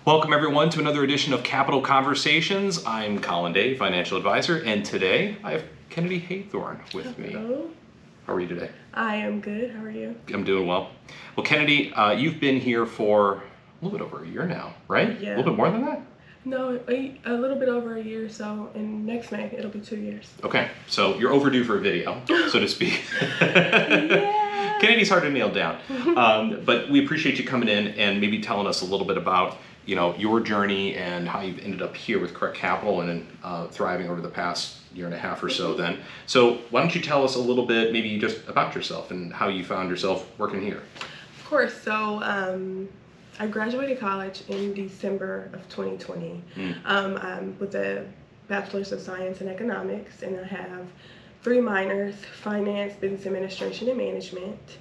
Welcome everyone to another edition of Capital Conversations. I'm Colin Day, financial advisor, and today I have Kennadi Haythorne with me. Hello. How are you today? I am good. How are you? I'm doing well. Well, Kennadi, you've been here for a little bit over a year now, right? Yeah. A little bit more than that? No, a little bit over a year, so in next May it'll be 2 years. Okay, so you're overdue for a video, so to speak. Yeah. Kennedy's hard to nail down, but we appreciate you coming in and maybe telling us a little bit about your journey and how you've ended up here with Correct Capital and thriving over the past year and a half or so then. So why don't you tell us a little bit maybe just about yourself and how you found yourself working here? Of course. So I graduated college in December of 2020 with a Bachelor's of Science in Economics, and I have 3 minors: Finance, Business Administration, and Management.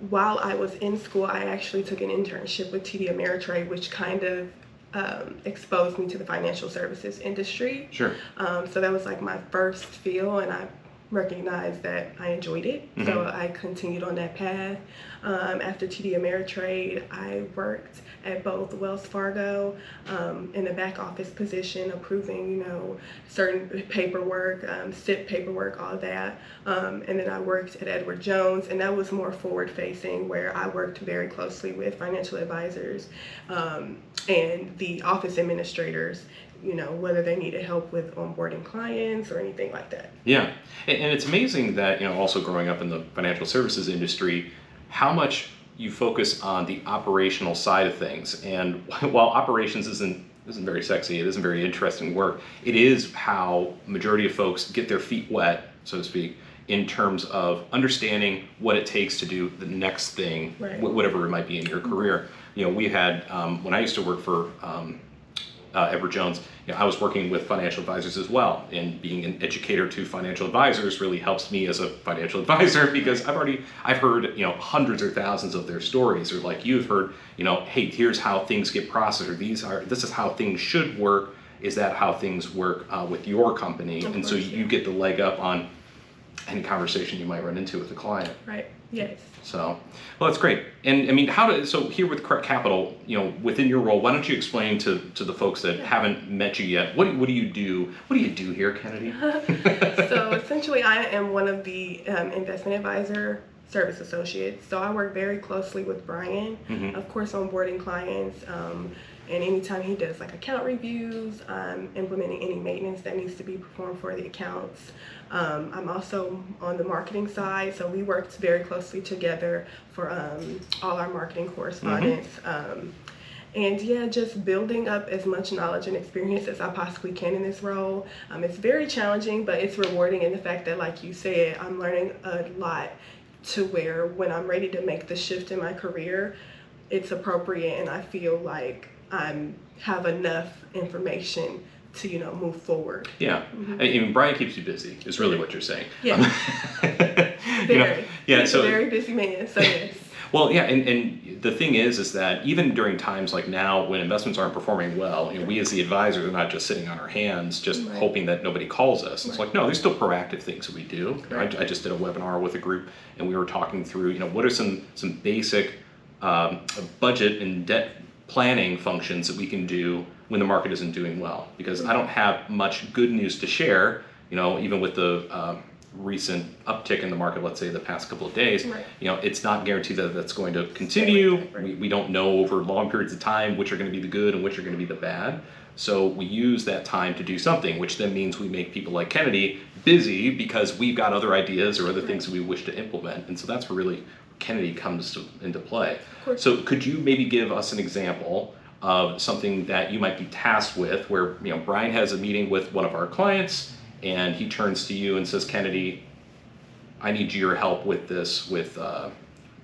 While I was in school, I actually took an internship with TD Ameritrade, which kind of exposed me to the financial services industry. Sure. So that was like my first feel, and I recognized that I enjoyed it. So I continued on that path. After TD Ameritrade, I worked at both Wells Fargo in the back office position, approving, certain paperwork, SIP paperwork, all that. And then I worked at Edward Jones, and that was more forward facing, where I worked very closely with financial advisors and the office administrators, whether they needed help with onboarding clients or anything like that. Yeah, and it's amazing that, also growing up in the financial services industry, how much you focus on the operational side of things. And while operations isn't very sexy, it isn't very interesting work, it is how majority of folks get their feet wet, so to speak, in terms of understanding what it takes to do the next thing, Right. Whatever it might be in your career. We had, when I used to work for Edward Jones, I was working with financial advisors as well, and being an educator to financial advisors really helps me as a financial advisor, because I've heard hundreds or thousands of their stories, or like you've heard, hey, here's how things get processed, or this is how things should work. Is that how things work with your company? Of and course, so you get the leg up on any conversation you might run into with a client. Right. Yes. So, well, that's great. And I mean, so here with Correct Capital, within your role, why don't you explain to the folks that haven't met you yet, what do you do? What do you do here, Kennadi? So essentially, I am one of the investment advisor service associates. So I work very closely with Brian, of course, onboarding clients. And anytime he does like account reviews, implementing any maintenance that needs to be performed for the accounts. I'm also on the marketing side, so we worked very closely together for all our marketing correspondence. And yeah, just building up as much knowledge and experience as I possibly can in this role. It's very challenging, but it's rewarding in the fact that, like you said, I'm learning a lot, to where when I'm ready to make the shift in my career, it's appropriate, and I feel like I have enough information to move forward. Yeah. I mean, Brian keeps you busy is really what you're saying. Yeah. Very. Yeah. He's So a very busy man. So yes. Well, yeah, and the thing is that even during times like now when investments aren't performing well, we as the advisors are not just sitting on our hands just hoping that nobody calls us. It's like, no, there's still proactive things that we do. Right. I just did a webinar with a group, and we were talking through, what are some basic budget and debt planning functions that we can do when the market isn't doing well, because I don't have much good news to share, even with the recent uptick in the market, let's say the past couple of days. Right. It's not guaranteed that that's going to continue. Right. We don't know over long periods of time which are going to be the good and which are going to be the bad. So we use that time to do something, which then means we make people like Kennadi busy because we've got other ideas or other things that we wish to implement. And so that's where really Kennadi comes into play. So could you maybe give us an example of something that you might be tasked with, where Brian has a meeting with one of our clients and he turns to you and says, Kennadi, I need your help with this with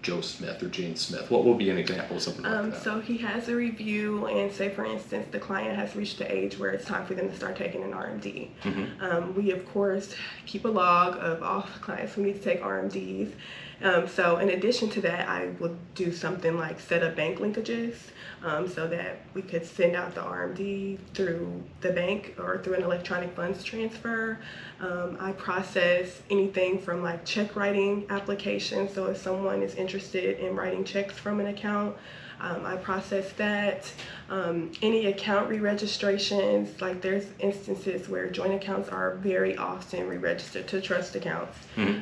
Joe Smith or Jane Smith. What will be an example of something like that? So he has a review, and say for instance the client has reached the age where it's time for them to start taking an RMD. We of course keep a log of all the clients who need to take RMDs. So in addition to that, I would do something like set up bank linkages so that we could send out the RMD through the bank or through an electronic funds transfer. I process anything from like check writing applications. So if someone is interested interested in writing checks from an account. I process that. Any account re-registrations, like there's instances where joint accounts are very often re-registered to trust accounts.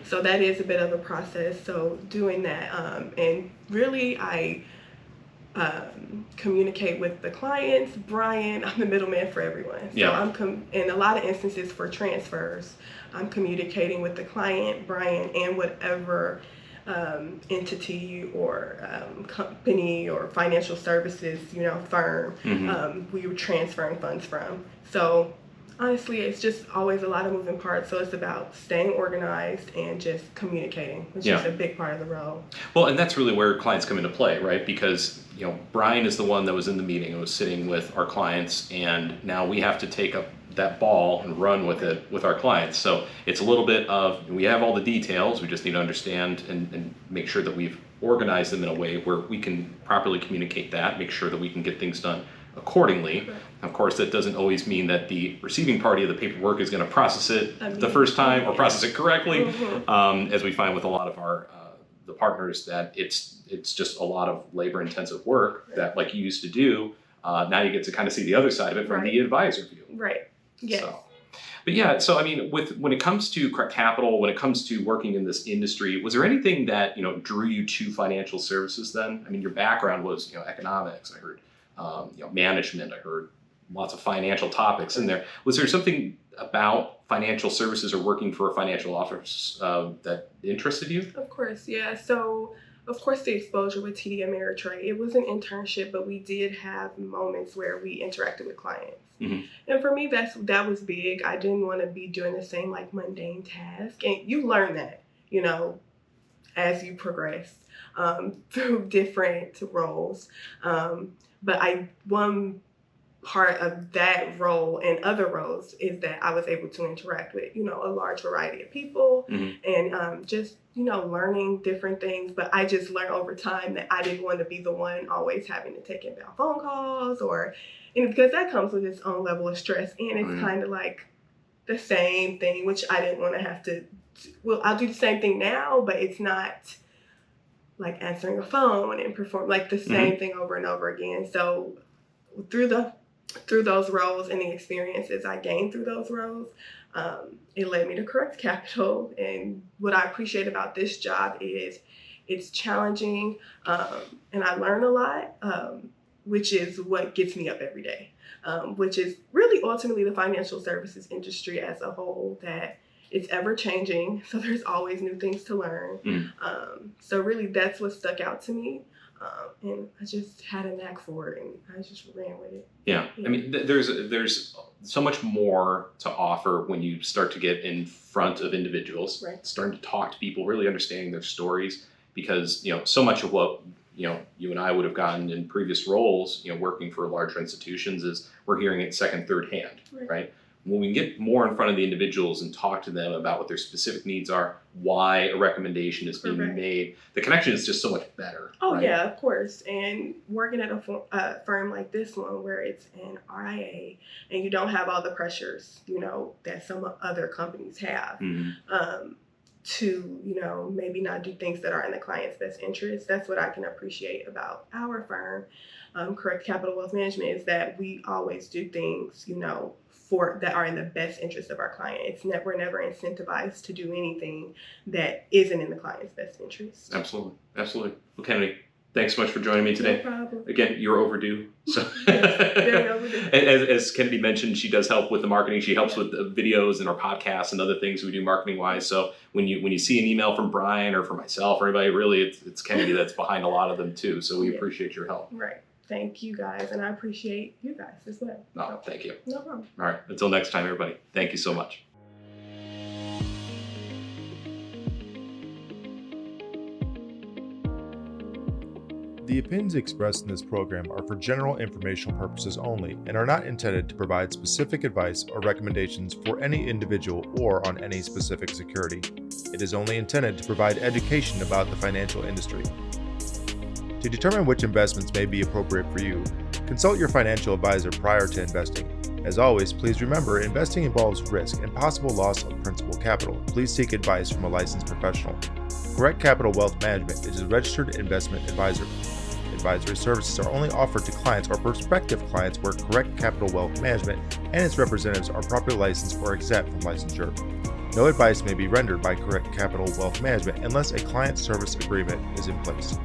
So that is a bit of a process. So doing that, and really I communicate with the clients. Brian, I'm the middleman for everyone. So I'm in a lot of instances for transfers, I'm communicating with the client, Brian, and whatever entity or company or financial services, firm we were transferring funds from. So honestly, it's just always a lot of moving parts. So it's about staying organized and just communicating, which is a big part of the role. Well, and that's really where clients come into play, right? Because Brian is the one that was in the meeting and was sitting with our clients, and now we have to take up that ball and run with it with our clients. So it's a little bit of, we have all the details, we just need to understand and make sure that we've organized them in a way where we can properly communicate that, make sure that we can get things done accordingly. Of course, that doesn't always mean that the receiving party of the paperwork is going to process it the first time or process it correctly, as we find with a lot of our the partners, that it's just a lot of labor-intensive work that, like you used to do. Now you get to kind of see the other side of it from the advisor view. Right. Yes. So I mean, when it comes to Correct Capital, when it comes to working in this industry, was there anything that drew you to financial services then? I mean, your background was economics. I heard management. I heard lots of financial topics in there. Was there something about financial services or working for a financial office that interested you? Of course, yeah. So, of course, the exposure with TD Ameritrade, it was an internship, but we did have moments where we interacted with clients. And for me, that was big. I didn't want to be doing the same mundane task. And you learn that, as you progress through different roles. But one part of that role and other roles is that I was able to interact with, a large variety of people and just, learning different things. But I just learned over time that I didn't want to be the one always having to take inbound phone calls because that comes with its own level of stress. And it's kind of like the same thing, which I didn't want to have to, I'll do the same thing now, but it's not like answering a phone and perform the same thing over and over again. So through those roles and the experiences I gained through those roles, it led me to Correct Capital. And what I appreciate about this job is it's challenging, and I learn a lot, which is what gets me up every day, which is really ultimately the financial services industry as a whole, that it's ever changing. So there's always new things to learn. So really that's what stuck out to me. And I just had a knack for it, and I just ran with it. Yeah. I mean, there's so much more to offer when you start to get in front of individuals, starting to talk to people, really understanding their stories, because so much of what you and I would have gotten in previous roles, working for larger institutions, is we're hearing it second, third hand, right? When we get more in front of the individuals and talk to them about what their specific needs are, why a recommendation is being made, the connection is just so much better. Oh, yeah, of course. And working at a firm like this one, where it's an RIA and you don't have all the pressures, that some other companies have, to, maybe not do things that are in the client's best interest. That's what I can appreciate about our firm, Correct Capital Wealth Management, is that we always do things, that are in the best interest of our client. We're never incentivized to do anything that isn't in the client's best interest. Absolutely. Well, Kennadi, thanks so much for joining me today. No problem. Again, you're overdue. So yes, very overdue. As Kennadi mentioned, she does help with the marketing. She helps with the videos and our podcasts and other things we do marketing wise. So when you see an email from Brian or from myself or anybody, really it's Kennadi that's behind a lot of them too. So we appreciate your help. Right. Thank you guys, and I appreciate you guys as well. No, thank you. No problem. All right. Until next time, everybody. Thank you so much. The opinions expressed in this program are for general informational purposes only and are not intended to provide specific advice or recommendations for any individual or on any specific security. It is only intended to provide education about the financial industry. To determine which investments may be appropriate for you, consult your financial advisor prior to investing. As always, please remember, investing involves risk and possible loss of principal capital. Please seek advice from a licensed professional. Correct Capital Wealth Management is a registered investment advisor. Advisory services are only offered to clients or prospective clients where Correct Capital Wealth Management and its representatives are properly licensed or exempt from licensure. No advice may be rendered by Correct Capital Wealth Management unless a client service agreement is in place.